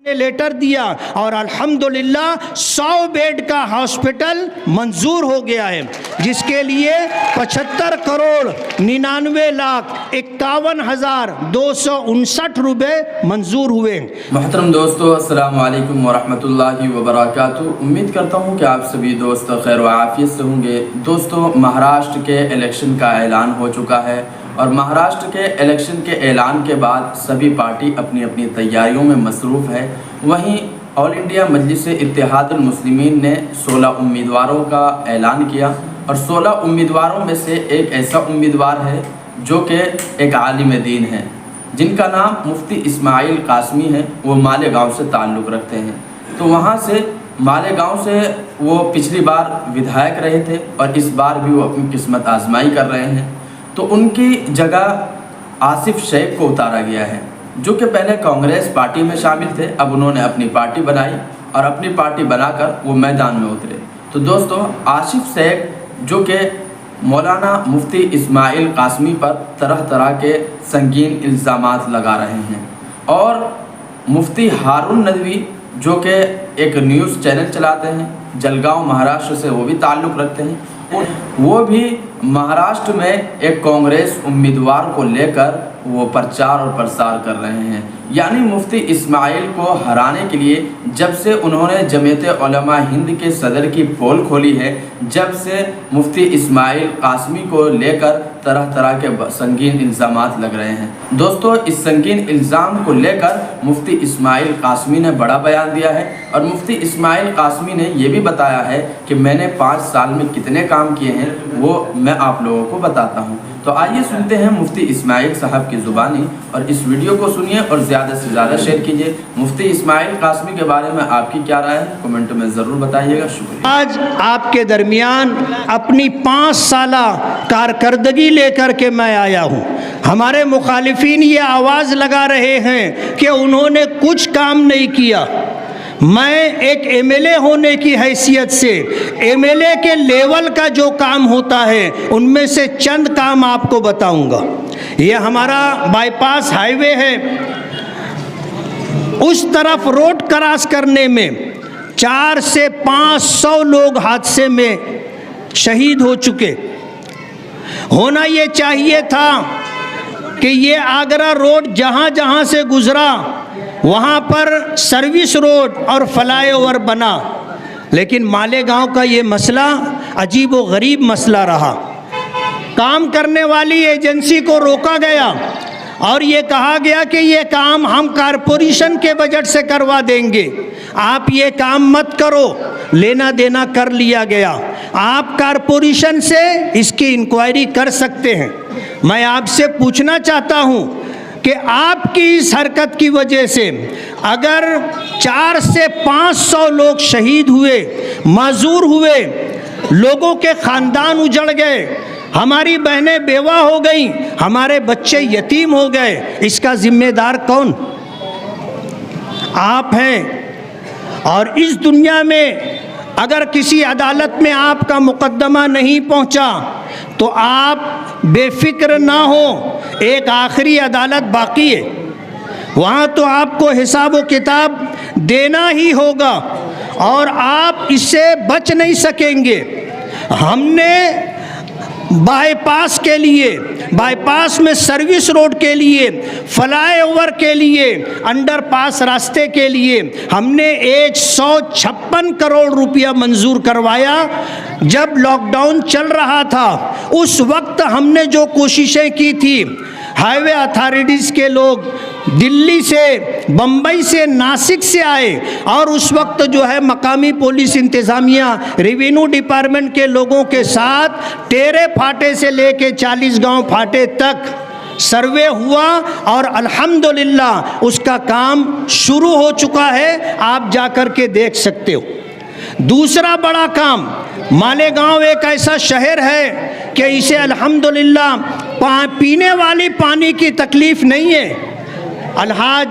ने लेटर दिया और अल्हम्दुलिल्लाह 100 बेड का हॉस्पिटल मंजूर हो गया है, जिसके लिए 75 करोड़ 99 लाख 51,259 रुपए मंजूर हुए। मोहतरम दोस्तों, अस्सलाम वालेकुम वरहमतुल्लाहि वबरकातुहू। उम्मीद करता हूँ कि आप सभी दोस्त खैर व आफियत से होंगे। दोस्तों, महाराष्ट्र के इलेक्शन का ऐलान हो चुका है और महाराष्ट्र के इलेक्शन के ऐलान के बाद सभी पार्टी अपनी अपनी तैयारियों में मसरूफ़ है। वहीं ऑल इंडिया मजलिस इत्तेहादुल मुस्लिमीन ने 16 उम्मीदवारों का ऐलान किया और 16 उम्मीदवारों में से एक ऐसा उम्मीदवार है जो कि एक आलिम दीन है, जिनका नाम मुफ्ती इस्माइल कासमी है। वो मालेगांव से ताल्लुक़ रखते हैं। तो वहाँ से मालेगांव से वो पिछली बार विधायक रहे थे और इस बार भी वो अपनी किस्मत आजमाई कर रहे हैं। तो उनकी जगह आसिफ शेख को उतारा गया है, जो कि पहले कांग्रेस पार्टी में शामिल थे। अब उन्होंने अपनी पार्टी बनाई और अपनी पार्टी बनाकर वो मैदान में उतरे। तो दोस्तों, आसिफ शेख जो कि मौलाना मुफ्ती इस्माइल कासमी पर तरह तरह के संगीन इल्ज़ामात लगा रहे हैं और मुफ्ती हारून नदवी जो कि एक न्यूज़ चैनल चलाते हैं, जलगांव महाराष्ट्र से वो भी ताल्लुक़ रखते हैं, वो भी महाराष्ट्र में एक कांग्रेस उम्मीदवार को लेकर वो प्रचार और प्रसार कर रहे हैं। यानी मुफ्ती इस्माइल को हराने के लिए जब से उन्होंने जमीयत उलमा हिंद के सदर की पोल खोली है, जब से मुफ्ती इस्माइल कासमी को लेकर तरह तरह के संगीन इल्ज़ामात लग रहे हैं। दोस्तों, इस संगीन इल्ज़ाम को लेकर मुफ्ती इस्माइल कासमी ने बड़ा बयान दिया है और मुफ्ती इस्माइल कासमी ने ये भी बताया है कि मैंने 5 साल में कितने काम किए हैं, वो मैं आप लोगों को बताता हूँ। तो आइए सुनते हैं मुफ्ती इस्माइल साहब की ज़ुबानी और इस वीडियो को सुनिए और ज़्यादा से ज़्यादा शेयर कीजिए। मुफ्ती इस्माइल कासमी के बारे में आपकी क्या राय है, कमेंट में ज़रूर बताइएगा। शुक्रिया। आज आपके दरमियान अपनी 5 साला कारकर्दगी लेकर के मैं आया हूँ। हमारे मुखालिफिन ये आवाज़ लगा रहे हैं कि उन्होंने कुछ काम नहीं किया। मैं एक एमएलए होने की हैसियत से एमएलए के लेवल का जो काम होता है उनमें से चंद काम आपको बताऊंगा। ये हमारा बाईपास हाईवे है, उस तरफ रोड क्रॉस करने में 400 से 500 लोग हादसे में शहीद हो चुके। होना ये चाहिए था कि ये आगरा रोड जहाँ जहाँ से गुजरा वहाँ पर सर्विस रोड और फ्लाईओवर बना, लेकिन मालेगांव का ये मसला अजीब व गरीब मसला रहा। काम करने वाली एजेंसी को रोका गया और ये कहा गया कि ये काम हम कारपोरेशन के बजट से करवा देंगे, आप ये काम मत करो। लेना देना कर लिया गया। आप कारपोरेशन से इसकी इंक्वायरी कर सकते हैं। मैं आपसे पूछना चाहता हूँ कि आपकी इस हरकत की वजह से अगर 400 से 500 लोग शहीद हुए, माजूर हुए, लोगों के ख़ानदान उजड़ गए, हमारी बहनें बेवा हो गईं, हमारे बच्चे यतीम हो गए, इसका जिम्मेदार कौन? आप हैं। और इस दुनिया में अगर किसी अदालत में आपका मुकदमा नहीं पहुंचा तो आप बेफिक्र ना हो, एक आखिरी अदालत बाकी है, वहाँ तो आपको हिसाब व किताब देना ही होगा और आप इससे बच नहीं सकेंगे। हमने बाईपास के लिए, बाईपास में सर्विस रोड के लिए, फ्लाईओवर के लिए, अंडरपास रास्ते के लिए हमने 156 करोड़ रुपया मंजूर करवाया। जब लॉकडाउन चल रहा था उस वक्त हमने जो कोशिशें की थी, हाईवे अथॉरिटीज़ के लोग दिल्ली से, बम्बई से, नासिक से आए और उस वक्त जो है मकामी पुलिस इंतज़ामिया, रेवेन्यू डिपार्टमेंट के लोगों के साथ टेरे फाटे से लेके 40 गांव फाटे तक सर्वे हुआ और अल्हम्दुलिल्लाह उसका काम शुरू हो चुका है। आप जाकर के देख सकते हो। दूसरा बड़ा काम, मालेगांव एक ऐसा शहर है कि इसे अल्हम्दुलिल्लाह पीने वाली पानी की तकलीफ़ नहीं है। अलहाज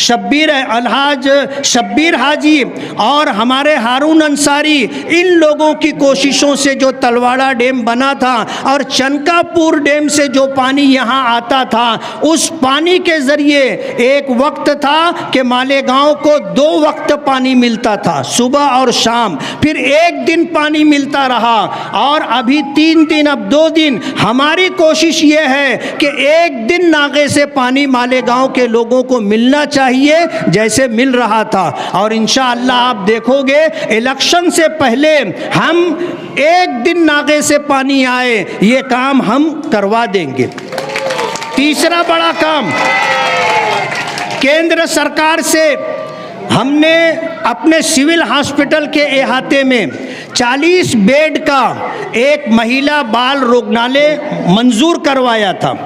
अलहाज शब्बीर हाजी और हमारे हारून अंसारी, इन लोगों की कोशिशों से जो तलवाड़ा डैम बना था और चनकापुर डैम से जो पानी यहाँ आता था, उस पानी के ज़रिए एक वक्त था कि मालेगांव को 2 वक्त पानी मिलता था, सुबह और शाम, फिर 1 दिन पानी मिलता रहा और अभी 3 दिन, अब 2 दिन। हमारी कोशिश ये है कि 1 दिन नागे से पानी मालेगांव के लोगों को मिलना चाहिए जैसे मिल रहा था। और इंशाअल्लाह आप देखोगे इलेक्शन से पहले हम 1 दिन नागे से पानी आए, ये काम हम करवा देंगे। तीसरा बड़ा काम, केंद्र सरकार से हमने अपने सिविल हॉस्पिटल के अहाते में 40 बेड का एक महिला बाल रोगनालय मंजूर करवाया था।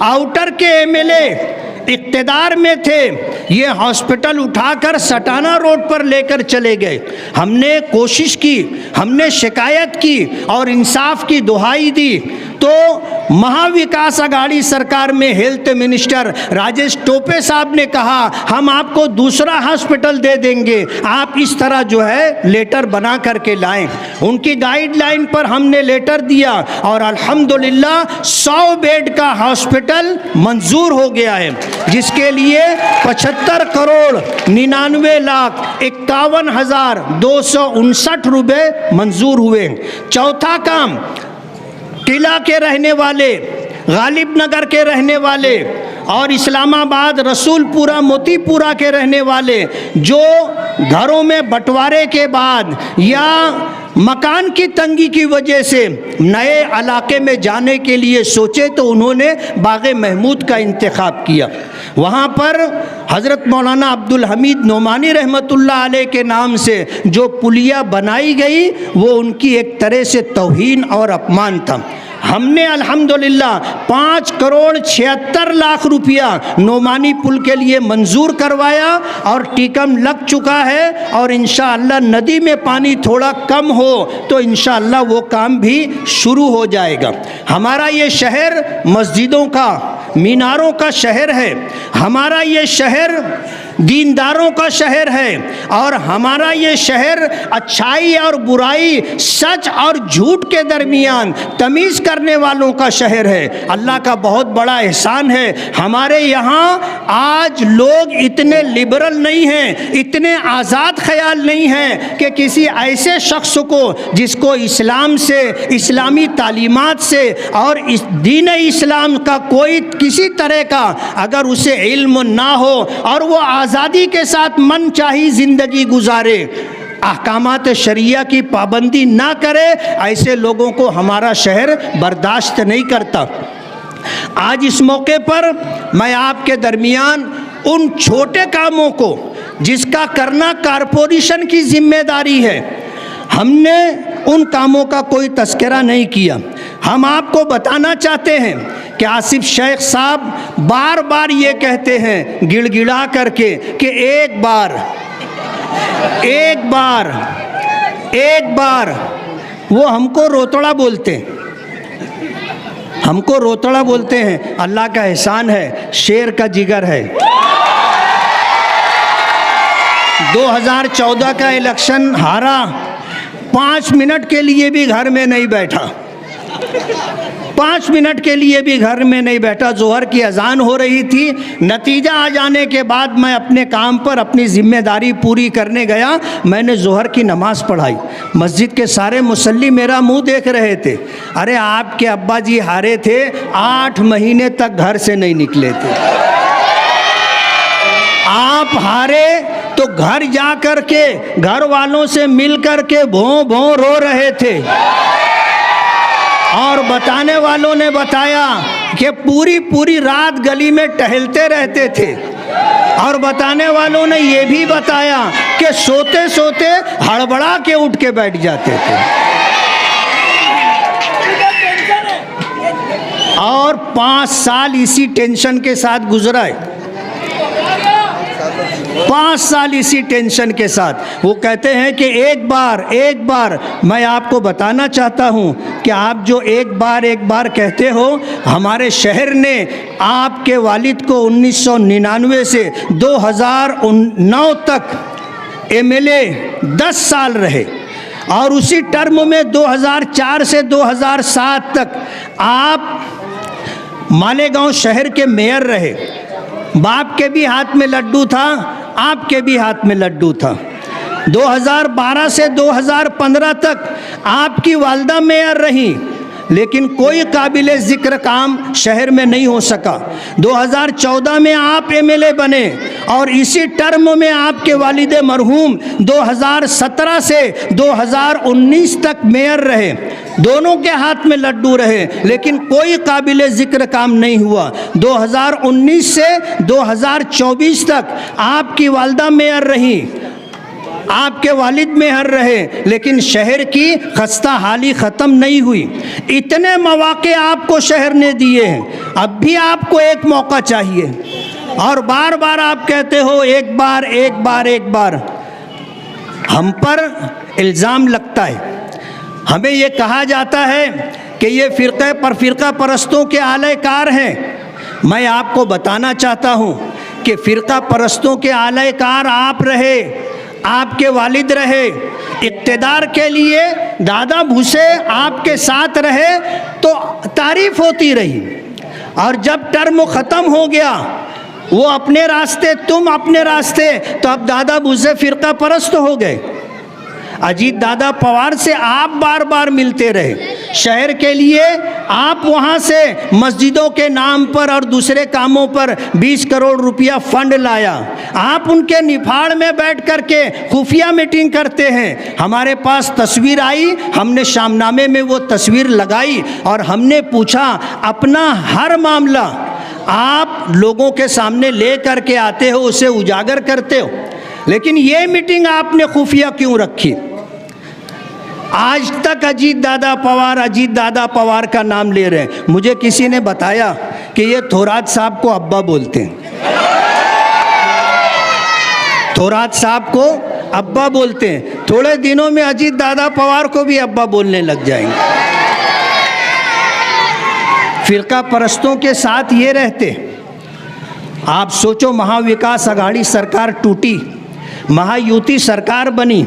आउटर के एमएलए इक़्तिदार में थे, ये हॉस्पिटल उठाकर सटाना रोड पर लेकर चले गए। हमने कोशिश की, हमने शिकायत की और इंसाफ की दुहाई दी, तो महाविकास अघाड़ी सरकार में हेल्थ मिनिस्टर राजेश टोपे साहब ने कहा हम आपको दूसरा हॉस्पिटल दे देंगे, आप इस तरह जो है लेटर बना करके लाएं। उनकी गाइडलाइन पर हमने लेटर दिया और अल्हम्दुलिल्लाह 100 बेड का हॉस्पिटल मंजूर हो गया है, जिसके लिए 75 करोड़ 99 लाख 51,259 रुपये मंजूर हुए। चौथा काम, किला के रहने वाले, गालिब नगर के रहने वाले और इस्लामाबाद, रसूलपुरा, मोतीपुरा के रहने वाले जो घरों में बंटवारे के बाद या मकान की तंगी की वजह से नए इलाके में जाने के लिए सोचे, तो उन्होंने बाग़े महमूद का इंतखाब किया। वहाँ पर हज़रत मौलाना अब्दुल हमीद नोमानी रहमतुल्लाह अलैह के नाम से जो पुलिया बनाई गई, वो उनकी एक तरह से तौहीन और अपमान था। हमने अल्हम्दुलिल्लाह 5 करोड़ 76 लाख रुपया नोमानी पुल के लिए मंजूर करवाया और टीकम लग चुका है और इंशाअल्लाह नदी में पानी थोड़ा कम हो तो इंशाअल्लाह वो काम भी शुरू हो जाएगा। हमारा ये शहर मस्जिदों का, मीनारों का शहर है, हमारा ये शहर दीनदारों का शहर है और हमारा ये शहर अच्छाई और बुराई, सच और झूठ के दरमियान तमीज़ करने वालों का शहर है। अल्लाह का बहुत बड़ा एहसान है, हमारे यहाँ आज लोग इतने लिबरल नहीं हैं, इतने आज़ाद ख्याल नहीं हैं कि किसी ऐसे शख्स को जिसको इस्लाम से, इस्लामी तालीमात से और इस दीन इस्लाम का कोई किसी तरह का अगर उसे इल्म ना हो और वो आज़ादी के साथ मन चाही ज़िंदगी गुजारे, अहकामात शरिया की पाबंदी ना करे, ऐसे लोगों को हमारा शहर बर्दाश्त नहीं करता। आज इस मौके पर मैं आपके दरमियान उन छोटे कामों को जिसका करना कारपोरेशन की जिम्मेदारी है, हमने उन कामों का कोई तस्करा नहीं किया। हम आपको बताना चाहते हैं कि आसिफ शेख साहब बार बार ये कहते हैं गिड़गिड़ा करके कि एक बार वो हमको रोतड़ा बोलते हैं, हमको रोतड़ा बोलते हैं। अल्लाह का एहसान है, शेर का जिगर है। 2014 का इलेक्शन हारा, 5 मिनट के लिए भी घर में नहीं बैठा, 5 मिनट के लिए भी घर में नहीं बैठा। जोहर की अजान हो रही थी, नतीजा आ जाने के बाद मैं अपने काम पर अपनी जिम्मेदारी पूरी करने गया। मैंने जोहर की नमाज़ पढ़ाई, मस्जिद के सारे मुसल्ली मेरा मुंह देख रहे थे। अरे आपके अब्बा जी हारे थे, 8 महीने तक घर से नहीं निकले थे। आप हारे तो घर जा कर के घर वालों से मिल कर के भों भों रो रहे थे और बताने वालों ने बताया कि पूरी पूरी रात गली में टहलते रहते थे और बताने वालों ने ये भी बताया कि सोते सोते हड़बड़ा के उठ के बैठ जाते थे और 5 साल इसी टेंशन के साथ गुजराए। 5 साल इसी टेंशन के साथ। वो कहते हैं कि एक बार मैं आपको बताना चाहता हूँ कि आप जो एक बार कहते हो, हमारे शहर ने आपके वालिद को 1999 से 2009 तक एमएलए 10 साल रहे और उसी टर्म में 2004 से 2007 तक आप मालेगांव शहर के मेयर रहे। बाप के भी हाथ में लड्डू था, आपके भी हाथ में लड्डू था। 2012 से 2015 तक आपकी वालदा मेयर रही, लेकिन कोई काबिले ज़िक्र काम शहर में नहीं हो सका। 2014 में आप एमएलए बने और इसी टर्म में आपके वालिद मरहूम 2017 से 2019 तक मेयर रहे। दोनों के हाथ में लड्डू रहे, लेकिन कोई काबिले ज़िक्र काम नहीं हुआ। 2019 से 2024 तक आपकी वालदा मेयर रही, आपके वालिद मेहर रहे, लेकिन शहर की खस्ता हाली ख़त्म नहीं हुई। इतने मौके आपको शहर ने दिए हैं, अब भी आपको एक मौका चाहिए। और बार बार आप कहते हो एक बार। हम पर इल्ज़ाम लगता है, हमें ये कहा जाता है कि ये फ़िरका परस्तों के आलयकार हैं। मैं आपको बताना चाहता हूँ कि फ़िरका परस्तों के आलयकार आप रहे, आपके वालिद रहे। इक़्तिदार के लिए दादा भूसे आपके साथ रहे तो तारीफ़ होती रही, और जब टर्म ख़त्म हो गया, वो अपने रास्ते तुम अपने रास्ते, तो अब दादा भूसे फ़िरका परस्त हो गए। अजीत दादा पवार से आप बार बार मिलते रहे, शहर के लिए आप वहाँ से मस्जिदों के नाम पर और दूसरे कामों पर 20 करोड़ रुपया फंड लाया। आप उनके निफाड़ में बैठ कर के खुफिया मीटिंग करते हैं। हमारे पास तस्वीर आई, हमने शामनामे में वो तस्वीर लगाई और हमने पूछा, अपना हर मामला आप लोगों के सामने ले कर के आते हो, उसे उजागर करते हो, लेकिन ये मीटिंग आपने खुफिया क्यों रखी? आज तक अजीत दादा पवार का नाम ले रहे हैं। मुझे किसी ने बताया कि ये थोरात साहब को अब्बा बोलते हैं, थोरात साहब को अब्बा बोलते हैं। थोड़े दिनों में अजीत दादा पवार को भी अब्बा बोलने लग जाएंगे। फ़िरका परस्तों के साथ ये रहते। आप सोचो, महाविकास आघाड़ी सरकार टूटी, महायुति सरकार बनी,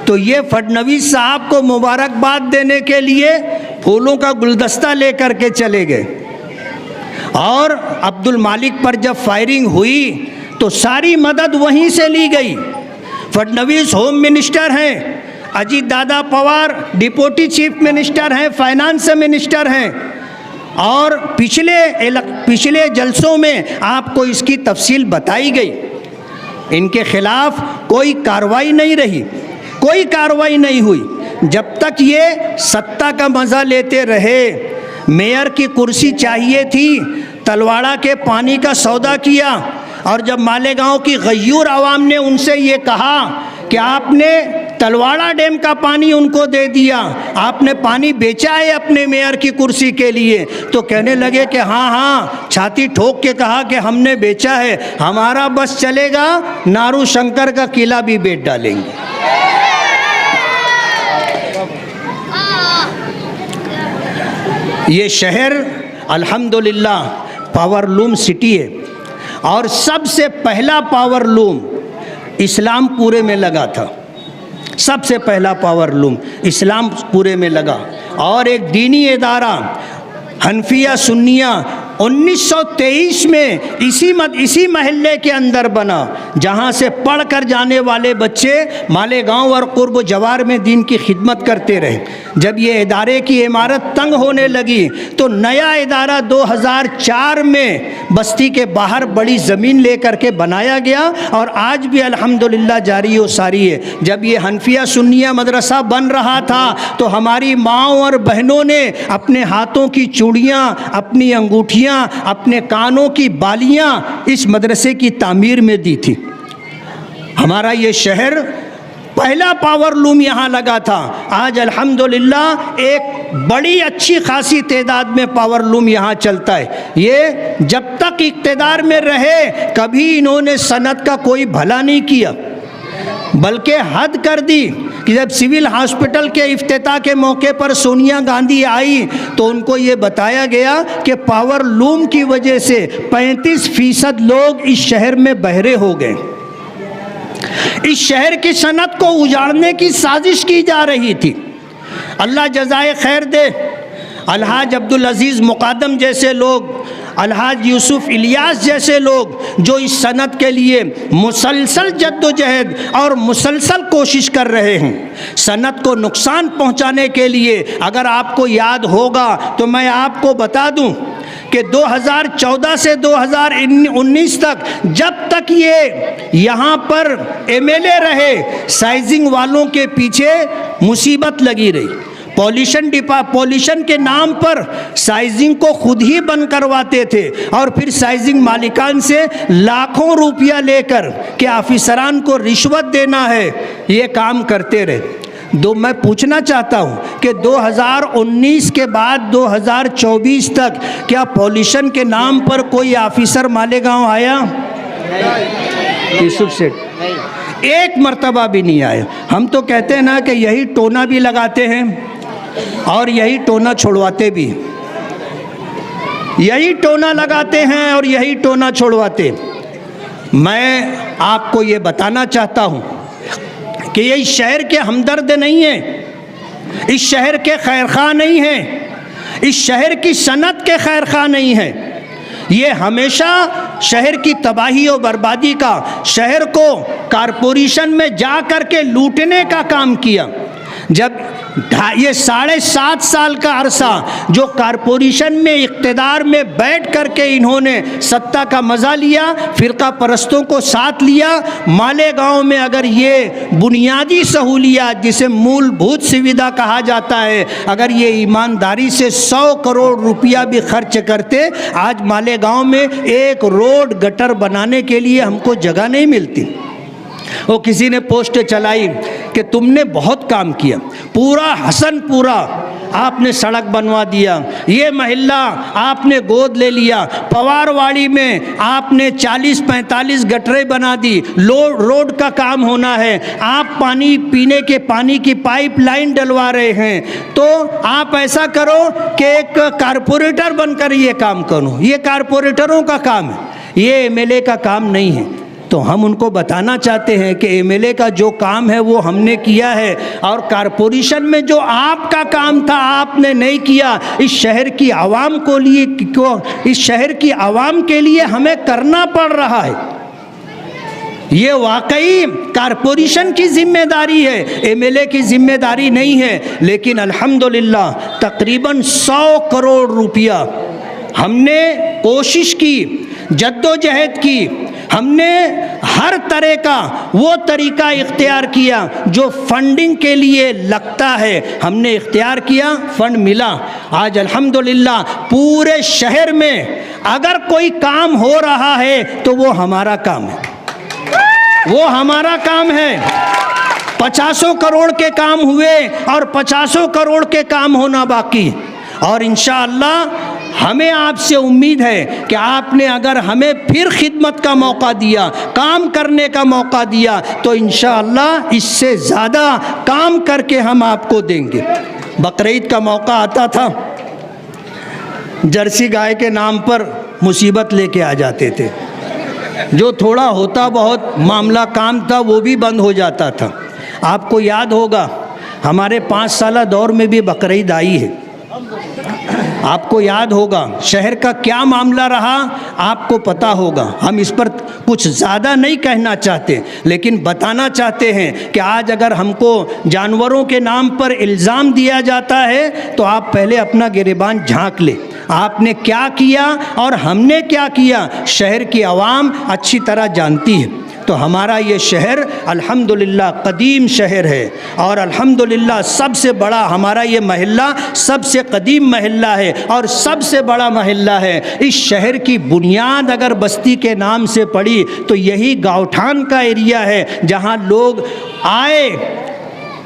तो ये फडणवीस साहब को मुबारकबाद देने के लिए फूलों का गुलदस्ता लेकर के चले गए। और अब्दुल मालिक पर जब फायरिंग हुई तो सारी मदद वहीं से ली गई। फडणवीस होम मिनिस्टर हैं, Ajit Dada Pawar deputy chief minister हैं, फाइनेंस मिनिस्टर हैं, और पिछले जलसों में आपको इसकी तफसील बताई गई। इनके खिलाफ कोई कार्रवाई नहीं रही, कोई कार्रवाई नहीं हुई। जब तक ये सत्ता का मज़ा लेते रहे, मेयर की कुर्सी चाहिए थी, तलवाड़ा के पानी का सौदा किया, और जब मालेगांव की गयूर आवाम ने उनसे ये कहा कि आपने तलवाड़ा डैम का पानी उनको दे दिया, आपने पानी बेचा है अपने मेयर की कुर्सी के लिए, तो कहने लगे कि हाँ, छाती ठोक के कहा कि हमने बेचा है, हमारा बस चलेगा, नारू शंकर का किला भी बेच डालेंगे। ये शहर अल्हम्दुलिल्लाह पावरलूम सिटी है, और सबसे पहला पावरलूम इस्लामपुरे में लगा था। सबसे पहला पावरलूम इस्लामपुरे में लगा, और एक दीनी इदारा हनफिया सुन्निया 1923 में इसी महल्ले के अंदर बना, जहाँ से पढ़ कर जाने वाले बच्चे मालेगांव और कुर्ब जवार में दीन की खिदमत करते रहे। जब ये इदारे की इमारत तंग होने लगी तो नया इदारा 2004 में बस्ती के बाहर बड़ी ज़मीन लेकर के बनाया गया, और आज भी अल्हम्दुलिल्लाह जारी व सारी है। जब ये हनफिया सुन्निया मदरसा बन रहा था तो हमारी माँओं और बहनों ने अपने हाथों की चूड़ियाँ, अपनी अंगूठियाँ, अपने कानों की बालियां इस मदरसे की तामीर में दी थी। हमारा ये शहर पहला पावर लूम यहाँ लगा था। आज अल्हम्दुलिल्लाह एक बड़ी अच्छी खासी तादाद में पावर लूम यहाँ चलता है। ये जब तक इक़्तिदार में रहे कभी इन्होंने सनत का कोई भला नहीं किया, बल्कि हद कर दी कि जब सिविल हॉस्पिटल के इफ्तिताह के मौके पर सोनिया गांधी आई तो उनको ये बताया गया कि पावर लूम की वजह से 35% लोग इस शहर में बहरे हो गए। इस शहर की सनत को उजाड़ने की साजिश की जा रही थी। अल्लाह जज़ाए खैर दे, अलहाज अब्दुल अज़ीज़ मुक़ादम जैसे लोग, अलहाज यूसुफ इलियास जैसे लोग जो इस सनत के लिए मुसलसल जद्दोजहद और मुसलसल कोशिश कर रहे हैं सनत को नुकसान पहुंचाने के लिए। अगर आपको याद होगा तो मैं आपको बता दूं कि 2014 से 2019 तक जब तक ये यहाँ पर एमएलए रहे, साइजिंग वालों के पीछे मुसीबत लगी रही। पॉल्यूशन के नाम पर साइजिंग को खुद ही बंद करवाते थे और फिर साइजिंग मालिकान से लाखों रुपया लेकर कि ऑफिसरान को रिश्वत देना है, ये काम करते रहे। मैं पूछना चाहता हूँ कि 2019 के बाद 2024 तक क्या पॉल्यूशन के नाम पर कोई ऑफिसर मालेगांव आया? यूसुफ सेठ एक मर्तबा भी नहीं आया। हम तो कहते हैं ना कि यही टोना भी लगाते हैं और यही टोना छोड़वाते भी, यही टोना लगाते हैं और यही टोना छोड़वाते। मैं आपको ये बताना चाहता हूँ कि ये इस शहर के हमदर्द नहीं हैं, इस शहर के खैरखा नहीं हैं, इस शहर की सनत के खैरखा नहीं हैं। ये हमेशा शहर की तबाही और बर्बादी का, शहर को कारपोरेशन में जा कर के लूटने का काम किया। जब ये 7.5 साल का अरसा जो कारपोरेशन में इक़्तिदार में बैठ कर के इन्होंने सत्ता का मज़ा लिया, फ़िरका परस्तों को साथ लिया, मालेगांव में अगर ये बुनियादी सहूलियात जिसे मूलभूत सुविधा कहा जाता है, अगर ये ईमानदारी से 100 करोड़ रुपया भी खर्च करते, आज मालेगांव में एक रोड गटर बनाने के लिए हमको जगह नहीं मिलती। वो किसी ने पोस्ट चलाई कि तुमने बहुत काम किया, पूरा हसनपुरा आपने सड़क बनवा दिया, ये महल्ला आपने गोद ले लिया, पवारवाड़ी में आपने 40-45 गटरें बना दी, रोड का काम होना है, आप पानी पीने के पानी की पाइपलाइन डलवा रहे हैं। तो आप ऐसा करो कि एक कारपोरेटर बनकर ये काम करो। ये कारपोरेटरों का काम है, ये एमएलए का काम नहीं है। तो हम उनको बताना चाहते हैं कि एमएलए का जो काम है वो हमने किया है और कारपोरेशन में जो आपका काम था आपने नहीं किया। इस शहर की आवाम को लिए इस शहर की आवाम के लिए हमें करना पड़ रहा है। ये वाकई कारपोरेशन की जिम्मेदारी है, एमएलए की जिम्मेदारी नहीं है। लेकिन अल्हम्दुलिल्लाह तकरीबन 100 करोड़ रुपया हमने कोशिश की, जद्दोजहद की, हमने हर तरह का वो तरीका इख्तियार किया जो फंडिंग के लिए लगता है, हमने इख्तियार किया, फंड मिला। आज अल्हम्दुलिल्लाह पूरे शहर में अगर कोई काम हो रहा है तो वो हमारा काम है, वो हमारा काम है। 50 करोड़ के काम हुए और 50 करोड़ के काम होना बाकी। और इंशाअल्लाह हमें आपसे उम्मीद है कि आपने अगर हमें फिर खिदमत का मौका दिया, काम करने का मौका दिया, तो इंशाअल्लाह इससे ज़्यादा काम करके हम आपको देंगे। बकरीद का मौका आता था, जर्सी गाय के नाम पर मुसीबत लेके आ जाते थे। जो थोड़ा होता बहुत मामला काम था वो भी बंद हो जाता था। आपको याद होगा हमारे 5 साला दौर में भी बकरीद आई है। आपको याद होगा शहर का क्या मामला रहा, आपको पता होगा। हम इस पर कुछ ज़्यादा नहीं कहना चाहते, लेकिन बताना चाहते हैं कि आज अगर हमको जानवरों के नाम पर इल्ज़ाम दिया जाता है तो आप पहले अपना गिरेबान झांक ले, आपने क्या किया और हमने क्या किया, शहर की आवाम अच्छी तरह जानती है। तो हमारा ये शहर अल्हम्दुलिल्लाह कदीम शहर है और अल्हम्दुलिल्लाह सबसे बड़ा हमारा ये महल्ला सबसे कदीम महल्ला है और सबसे बड़ा महल्ला है। इस शहर की बुनियाद अगर बस्ती के नाम से पड़ी तो यही गाँवठान का एरिया है जहाँ लोग आए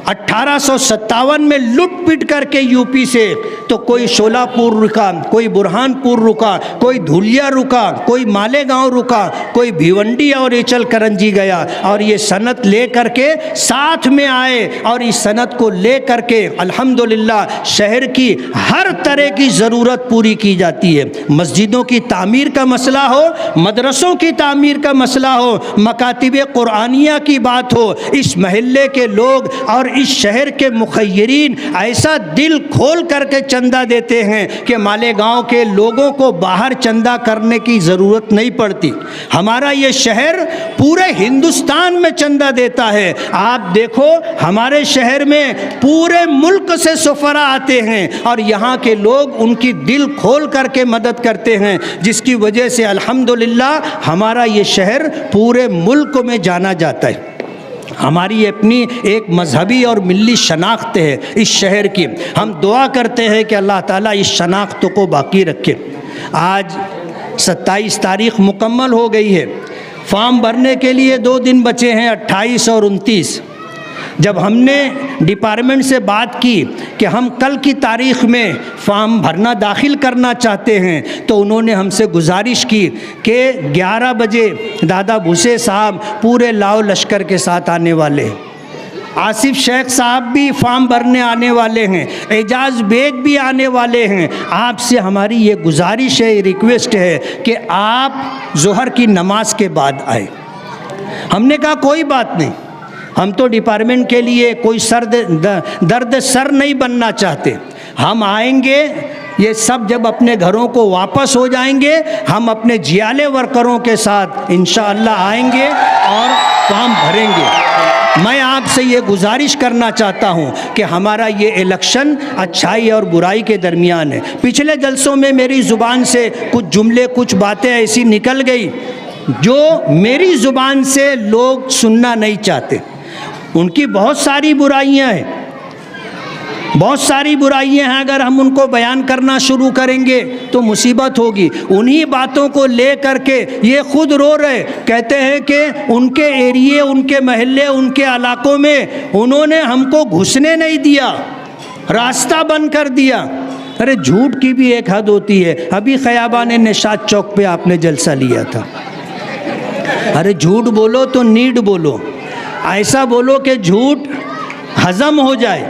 1857 में लूट पीट करके यूपी से, तो कोई शोलापुर रुका, कोई बुरहानपुर रुका, कोई धुलिया रुका, कोई मालेगांव रुका, कोई भिवंडी और एचल करंजी गया, और ये सनत ले करके साथ में आए, और इस सनत को ले करके अल्हम्दुलिल्लाह शहर की हर तरह की ज़रूरत पूरी की जाती है। मस्जिदों की तामीर का मसला हो, मदरसों की तामीर का मसला हो, मकातिब कुरानिया की बात हो, इस महल्ले के लोग और इस शहर के मुखय्यरीन ऐसा दिल खोल करके चंदा देते हैं कि मालेगांव के लोगों को बाहर चंदा करने की ज़रूरत नहीं पड़ती। हमारा ये शहर पूरे हिंदुस्तान में चंदा देता है। आप देखो हमारे शहर में पूरे मुल्क से सुफरा आते हैं और यहाँ के लोग उनकी दिल खोल करके मदद करते हैं, जिसकी वजह से अल्हम्दुलिल्लाह हमारा ये शहर पूरे मुल्क में जाना जाता है। हमारी अपनी एक मजहबी और मिली शनाख्त है इस शहर की। हम दुआ करते हैं कि अल्लाह ताला इस शनाख्त को बाकी रखे। आज 27 तारीख़ मुकम्मल हो गई है। फॉर्म भरने के लिए 2 दिन बचे हैं, 28 और 29। जब हमने डिपार्टमेंट से बात की कि हम कल की तारीख़ में फॉर्म भरना दाखिल करना चाहते हैं, तो उन्होंने हमसे गुजारिश की कि 11 बजे दादा भूसे साहब पूरे लाओ लश्कर के साथ आने वाले हैं, आसिफ शेख साहब भी फॉर्म भरने आने वाले हैं, एजाज़ बेग भी आने वाले हैं। आपसे हमारी ये गुजारिश है, रिक्वेस्ट है कि आप ज़ोहर की नमाज के बाद आए। हमने कहा कोई बात नहीं, हम तो डिपार्टमेंट के लिए कोई दर्द सर नहीं बनना चाहते। हम आएंगे, ये सब जब अपने घरों को वापस हो जाएंगे, हम अपने जियाले वर्करों के साथ इंशाअल्लाह आएंगे और फॉर्म भरेंगे। मैं आपसे ये गुजारिश करना चाहता हूँ कि हमारा ये इलेक्शन अच्छाई और बुराई के दरमियान है। पिछले जलसों में मेरी ज़ुबान से कुछ जुमले, कुछ बातें ऐसी निकल गई जो मेरी ज़ुबान से लोग सुनना नहीं चाहते। उनकी बहुत सारी बुराइयां हैं, बहुत सारी बुराइयां हैं। अगर हम उनको बयान करना शुरू करेंगे तो मुसीबत होगी। उन्हीं बातों को ले करके ये खुद रो रहे, कहते हैं कि उनके एरिए, उनके महल्ले, उनके इलाकों में उन्होंने हमको घुसने नहीं दिया, रास्ता बंद कर दिया। अरे झूठ की भी एक हद होती है। अभी खयाबान निशात चौक पे आपने जलसा लिया था। अरे झूठ बोलो तो नीड बोलो, ऐसा बोलो कि झूठ हजम हो जाए।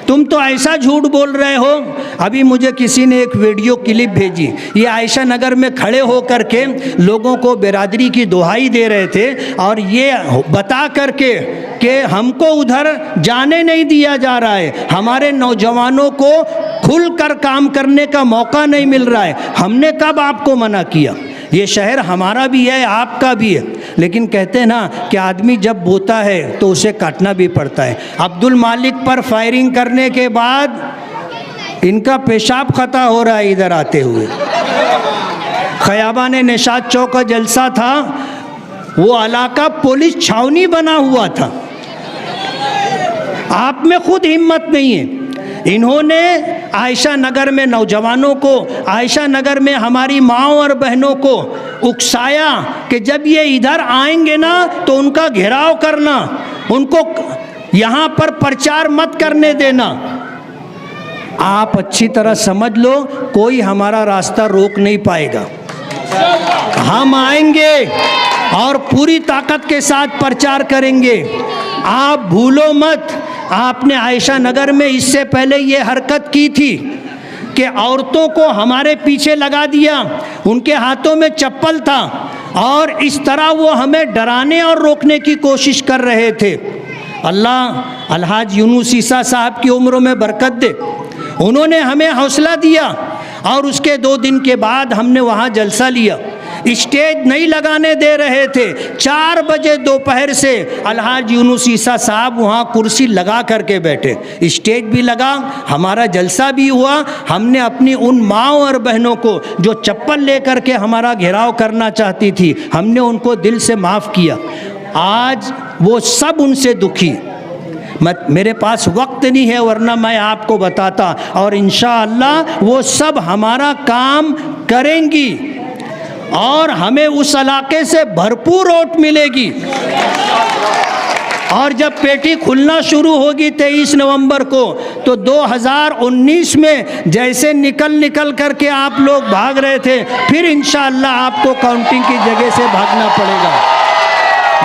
तुम तो ऐसा झूठ बोल रहे हो। अभी मुझे किसी ने एक वीडियो क्लिप भेजी, ये आयशा नगर में खड़े हो कर के लोगों को बिरादरी की दुहाई दे रहे थे और ये बता करके कि हमको उधर जाने नहीं दिया जा रहा है, हमारे नौजवानों को खुलकर काम करने का मौका नहीं मिल रहा है। हमने कब आपको मना किया? ये शहर हमारा भी है, आपका भी है, लेकिन कहते हैं ना कि आदमी जब बोता है तो उसे काटना भी पड़ता है। अब्दुल मालिक पर फायरिंग करने के बाद इनका पेशाब खता हो रहा है इधर आते हुए। खयाबान निशात चौक का जलसा था, वो इलाका पुलिस छावनी बना हुआ था। आप में खुद हिम्मत नहीं है। इन्होंने आयशा नगर में नौजवानों को, आयशा नगर में हमारी माँओं और बहनों को उकसाया कि जब ये इधर आएंगे ना तो उनका घेराव करना, उनको यहाँ पर प्रचार मत करने देना। आप अच्छी तरह समझ लो, कोई हमारा रास्ता रोक नहीं पाएगा। हम आएंगे और पूरी ताकत के साथ प्रचार करेंगे। आप भूलो मत, आपने आयशा नगर में इससे पहले ये हरकत की थी कि औरतों को हमारे पीछे लगा दिया, उनके हाथों में चप्पल था और इस तरह वो हमें डराने और रोकने की कोशिश कर रहे थे। अल्लाह अलहाज यूनुस ईसा साहब की उम्र में बरकत दे, उन्होंने हमें हौसला दिया और उसके 2 दिन के बाद हमने वहाँ जलसा लिया। स्टेज नहीं लगाने दे रहे थे। 4 बजे दोपहर से अलहाज यूनुस ईसा साहब वहाँ कुर्सी लगा करके बैठे, स्टेज भी लगा, हमारा जलसा भी हुआ। हमने अपनी उन माँओं और बहनों को जो चप्पल लेकर के हमारा घेराव करना चाहती थी, हमने उनको दिल से माफ़ किया। आज वो सब उनसे दुखी। मेरे पास वक्त नहीं है, वरना मैं आपको बताता, और इंशाअल्लाह वो सब हमारा काम करेंगी और हमें उस इलाके से भरपूर वोट मिलेगी। और जब पेटी खुलना शुरू होगी 23 नवंबर को, तो 2019 में जैसे निकल करके आप लोग भाग रहे थे, फिर इंशाअल्लाह आपको काउंटिंग की जगह से भागना पड़ेगा।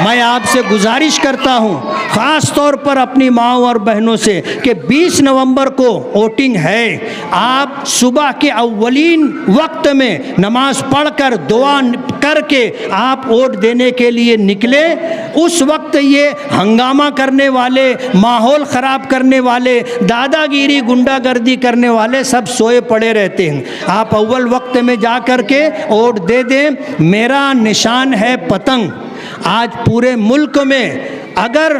मैं आपसे गुजारिश करता हूं, ख़ास तौर पर अपनी माँओं और बहनों से, कि 20 नवंबर को वोटिंग है। आप सुबह के अव्वलीन वक्त में नमाज पढ़कर दुआ करके आप वोट देने के लिए निकले। उस वक्त ये हंगामा करने वाले, माहौल ख़राब करने वाले, दादागिरी गुंडागर्दी करने वाले सब सोए पड़े रहते हैं। आप अव्वल वक्त में जा कर के वोट दे दें। मेरा निशान है पतंग। आज पूरे मुल्क में अगर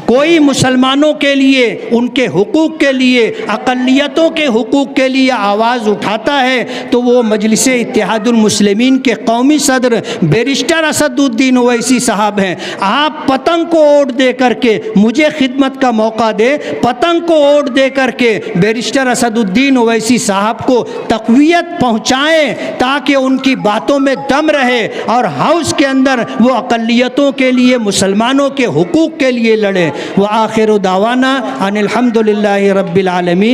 कोई मुसलमानों के लिए, उनके हुकूक के लिए, अक़लियतों के हुकूक के लिए आवाज़ उठाता है, तो वो मजलिस इत्तेहादुल मुस्लिमीन के कौमी सदर बैरिस्टर असदुद्दीन ओवैसी साहब हैं। आप पतंग को वोट दे करके मुझे खिदमत का मौका दे, पतंग को वोट दे करके बैरिस्टर असदुद्दीन ओवैसी साहब को तक़वियत पहुँचाएँ, ताकि उनकी बातों में दम रहे और हाउस के अंदर वो अक़लियतों के लिए, मुसलमानों के हुकूक के लिए लड़े। व आखिर दावाना अनिल हम्दुलिल्लाहि रब्बिल आलमीन।